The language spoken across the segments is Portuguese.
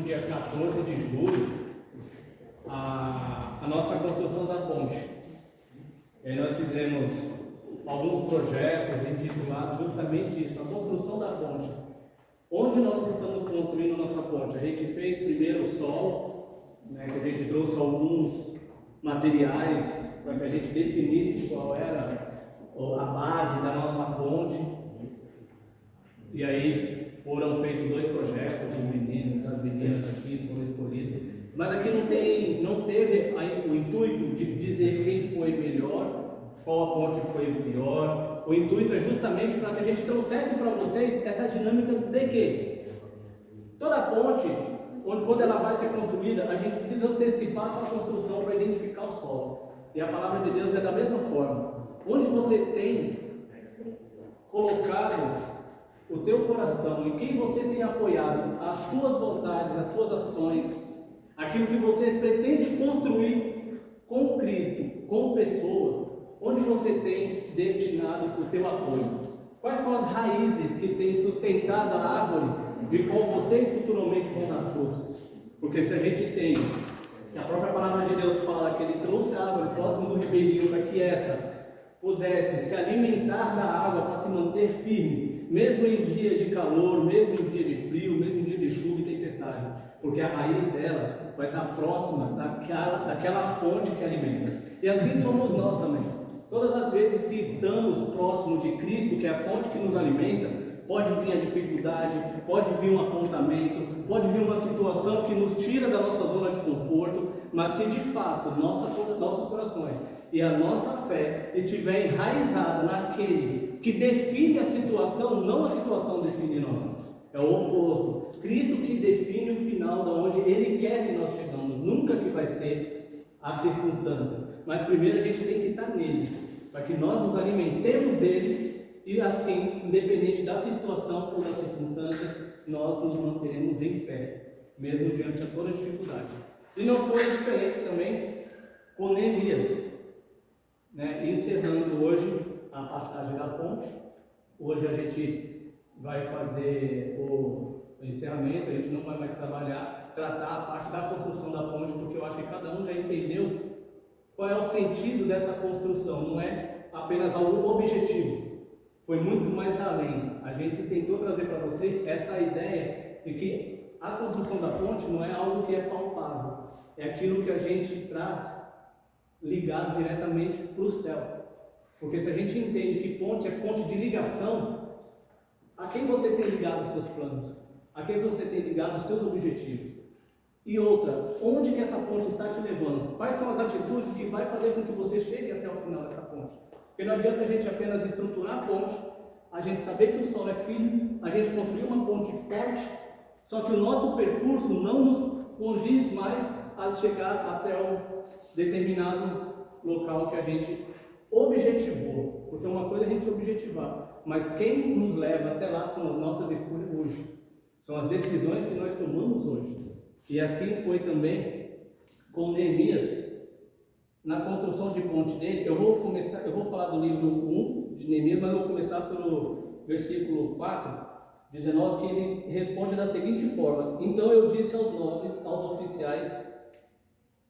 Dia 14 de julho, a nossa construção da ponte. E aí nós fizemos alguns projetos intitulados justamente isso, a construção da ponte. Onde nós estamos construindo nossa ponte? A gente fez primeiro o solo, que a gente trouxe alguns materiais para que a gente definisse qual era a base da nossa ponte. E aí foram feitos 2 projetos dos meninos, das meninas aqui foram escolhidas. Mas aqui não teve o intuito de dizer quem foi melhor, qual a ponte foi pior. O intuito é justamente para que a gente trouxesse para vocês essa dinâmica de que toda ponte, quando ela vai ser construída, a gente precisa antecipar sua construção para identificar o solo. E a palavra de Deus é da mesma forma. Onde você tem colocado o teu coração, em quem você tem apoiado as tuas vontades, as tuas ações, aquilo que você pretende construir com Cristo, com pessoas, onde você tem destinado o teu apoio? Quais são as raízes que têm sustentado a árvore de qual vocês futuramente vão dar frutos? Porque se a gente tem, que a própria palavra de Deus fala que Ele trouxe a árvore próximo do ribeirinho para que essa pudesse se alimentar da água para se manter firme, mesmo em dia de calor, mesmo em dia de frio, mesmo em dia de chuva e tempestade, porque a raiz dela vai estar próxima daquela fonte que alimenta. E assim somos nós também. Todas as vezes que estamos próximos de Cristo, que é a fonte que nos alimenta, pode vir a dificuldade, pode vir um apontamento, pode vir uma situação que nos tira da nossa zona de conforto, mas se de fato nossos corações e a nossa fé estiver enraizada naquele que define a situação, não a situação define nós. É o oposto. Cristo que define o final de onde Ele quer que nós chegamos, nunca que vai ser as circunstâncias. Mas primeiro a gente tem que estar nele, para que nós nos alimentemos dele e assim, independente da situação ou da circunstância, nós nos manteremos em pé, mesmo diante de toda dificuldade. E não foi diferente também com Neemias. Encerrando hoje a passagem da ponte, hoje a gente vai fazer o encerramento, a gente não vai mais tratar a parte da construção da ponte, porque eu acho que cada um já entendeu qual é o sentido dessa construção, não é apenas algo objetivo, foi muito mais além. A gente tentou trazer para vocês essa ideia de que a construção da ponte não é algo que é palpável, é aquilo que a gente traz ligado diretamente para o céu. Porque se a gente entende que ponte é fonte de ligação, a quem você tem ligado os seus planos? A quem você tem ligado os seus objetivos? E outra, onde que essa ponte está te levando? Quais são as atitudes que vai fazer com que você chegue até o final dessa ponte? Porque não adianta a gente apenas estruturar a ponte, a gente saber que o solo é firme, a gente construir uma ponte forte, só que o nosso percurso não nos condiz mais a chegar até o determinado local que a gente objetivou, porque uma coisa é a gente objetivar, mas quem nos leva até lá são as nossas escolhas hoje, são as decisões que nós tomamos hoje. E assim foi também com Neemias, na construção de ponte dele. Eu vou falar do livro 1 de Neemias, mas eu vou começar pelo versículo 4, 19, que ele responde da seguinte forma: então eu disse aos nobres, aos oficiais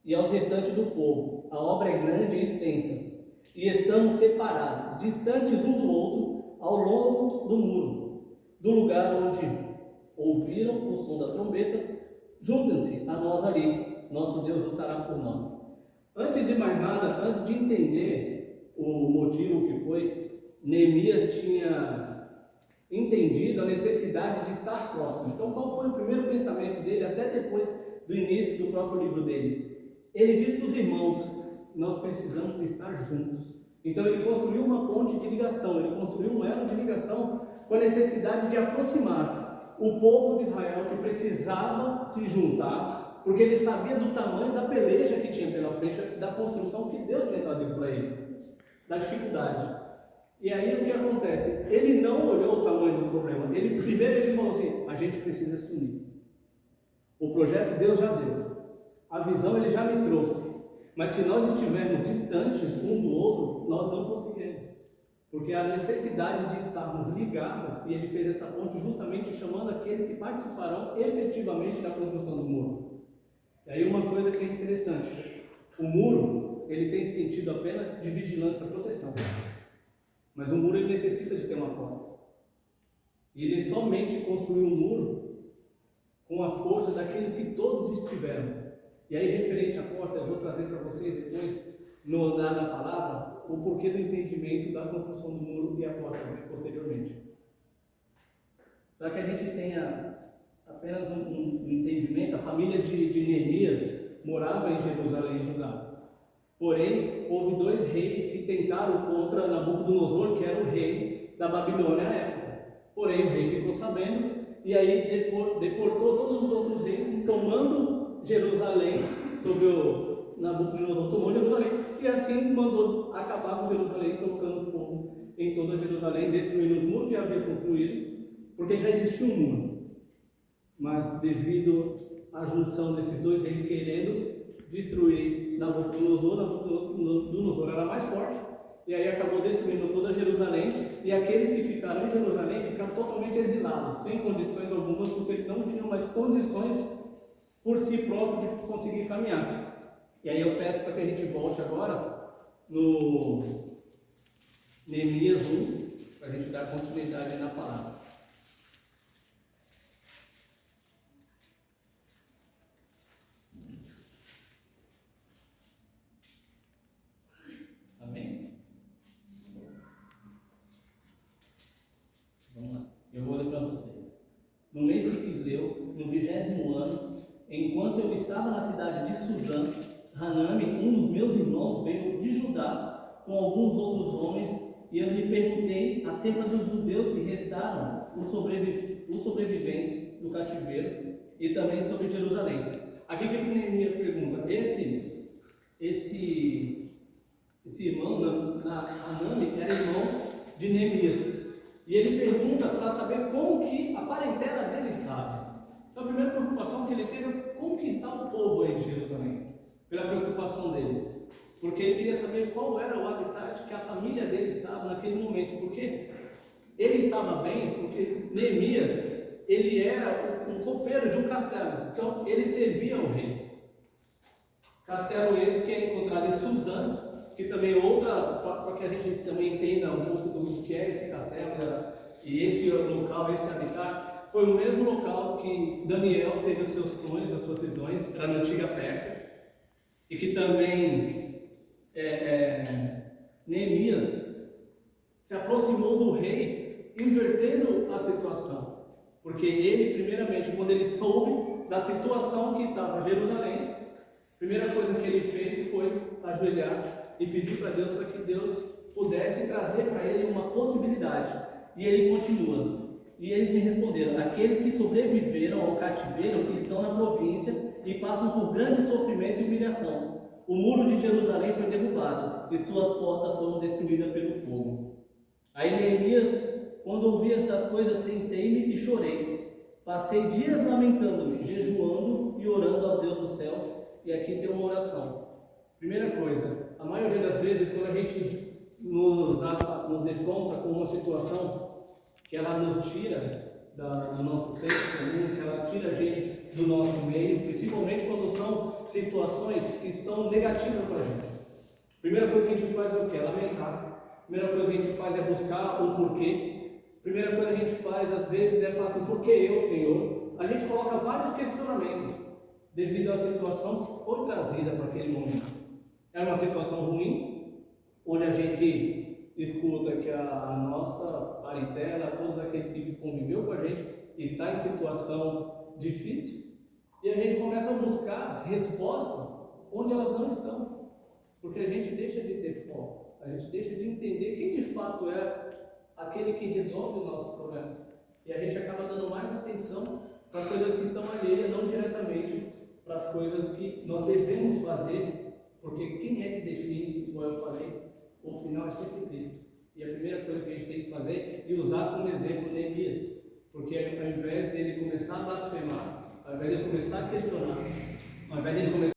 e aos restantes do povo, a obra é grande e extensa, e estamos separados, distantes um do outro, ao longo do muro, do lugar onde ouviram o som da trombeta. Juntem-se a nós ali, nosso Deus lutará por nós. Antes de mais nada, antes de entender o motivo que foi, Neemias tinha entendido a necessidade de estar próximo. Então, qual foi o primeiro pensamento dele, até depois do início do próprio livro dele? Ele diz para os irmãos: nós precisamos estar juntos. Então ele construiu uma ponte de ligação, ele construiu um elo de ligação com a necessidade de aproximar o povo de Israel, que precisava se juntar, porque ele sabia do tamanho da peleja que tinha pela frente, da construção que Deus tinha trazido para ele, da dificuldade. E aí o que acontece? Ele não olhou o tamanho do problema. Primeiro ele falou assim: a gente precisa se unir. O projeto Deus já deu. A visão Ele já me trouxe, mas se nós estivermos distantes um do outro, nós não conseguiremos. Porque a necessidade de estarmos ligados, e ele fez essa ponte justamente chamando aqueles que participarão efetivamente da construção do muro. E aí uma coisa que é interessante, o muro, ele tem sentido apenas de vigilância e proteção. Mas o muro ele necessita de ter uma porta. E ele somente construiu um muro com a força daqueles que todos estiveram. E aí, referente à porta, eu vou trazer para vocês depois, na palavra, o porquê do entendimento da construção do muro e a porta, posteriormente. Para que a gente tenha apenas um entendimento, a família de Neemias morava em Jerusalém e Judá. Porém, houve dois reis que tentaram contra Nabucodonosor, que era o rei da Babilônia à época. Porém, o rei ficou sabendo e aí deportou todos os outros reis, tomando Jerusalém, sobre o Nabucodonosor tomou Jerusalém, e assim mandou acabar com Jerusalém, tocando fogo em toda Jerusalém, destruindo os muros que havia construído, porque já existia um muro. Mas devido à junção desses dois reis querendo destruir Nabucodonosor era mais forte, e aí acabou destruindo toda Jerusalém, e aqueles que ficaram em Jerusalém ficaram totalmente exilados, sem condições algumas, porque eles não tinham mais condições por si próprios de conseguir caminhar. E aí eu peço para que a gente volte agora no Neemias 1, para a gente dar continuidade na palavra. Amém? Vamos lá. Eu vou ler para vocês. No mês de Quisleu, no 20º ano, enquanto eu estava na cidade de Suzã, Hanami, um dos meus irmãos, veio de Judá com alguns outros homens, e eu lhe perguntei acerca dos judeus que restaram, os sobreviventes do cativeiro, e também sobre Jerusalém. Aqui que Neemias pergunta, esse irmão, Hanami, era irmão de Neemias, e ele pergunta para saber como que a parentela dele estava. Então a primeira preocupação que ele teve é como que está o povo aí de Jerusalém, pela preocupação dele, porque ele queria saber qual era o habitat que a família dele estava naquele momento, porque ele estava bem, porque Neemias, ele era um copeiro de um castelo, então ele servia ao rei. Castelo esse que é encontrado em Suzã, que também outra, para que a gente também entenda um pouco do que é esse castelo e esse local, esse habitat, foi o mesmo local que Daniel teve os seus sonhos, as suas visões, era na antiga Pérsia, e que também Neemias se aproximou do rei, invertendo a situação, porque ele, primeiramente, quando ele soube da situação que estava Jerusalém, a primeira coisa que ele fez foi ajoelhar e pedir para Deus, para que Deus pudesse trazer para ele uma possibilidade. E ele continua. E eles me responderam: aqueles que sobreviveram ao cativeiro estão na província e passam por grande sofrimento e humilhação. O muro de Jerusalém foi derrubado e suas portas foram destruídas pelo fogo. Aí Neemias, quando ouvi essas coisas, sentei-me e chorei. Passei dias lamentando-me, jejuando e orando ao Deus do céu. E aqui tem uma oração. Primeira coisa, a maioria das vezes, quando a gente nos defronta com uma situação que ela nos tira do nosso senso comum, que ela tira a gente do nosso meio, principalmente quando são situações que são negativas para a gente. Primeira coisa que a gente faz é o quê? Lamentar. Primeira coisa que a gente faz é buscar o porquê. Primeira coisa que a gente faz, às vezes, é falar assim: por que eu, Senhor? A gente coloca vários questionamentos devido à situação que foi trazida para aquele momento. Era uma situação ruim, onde a gente escuta que a nossa parentela, todos aqueles que conviveu com a gente, está em situação difícil, e a gente começa a buscar respostas onde elas não estão, porque a gente deixa de ter foco, a gente deixa de entender quem de fato é aquele que resolve os nossos problemas, e a gente acaba dando mais atenção para as coisas que estão alheias, não diretamente para as coisas que nós devemos fazer. Porque quem é que define, como eu falei, o final é sempre Cristo. E a primeira coisa que a gente tem que fazer é usar como exemplo Neemias. Porque ao invés dele começar a blasfemar, ao invés dele começar a questionar, ao invés dele começar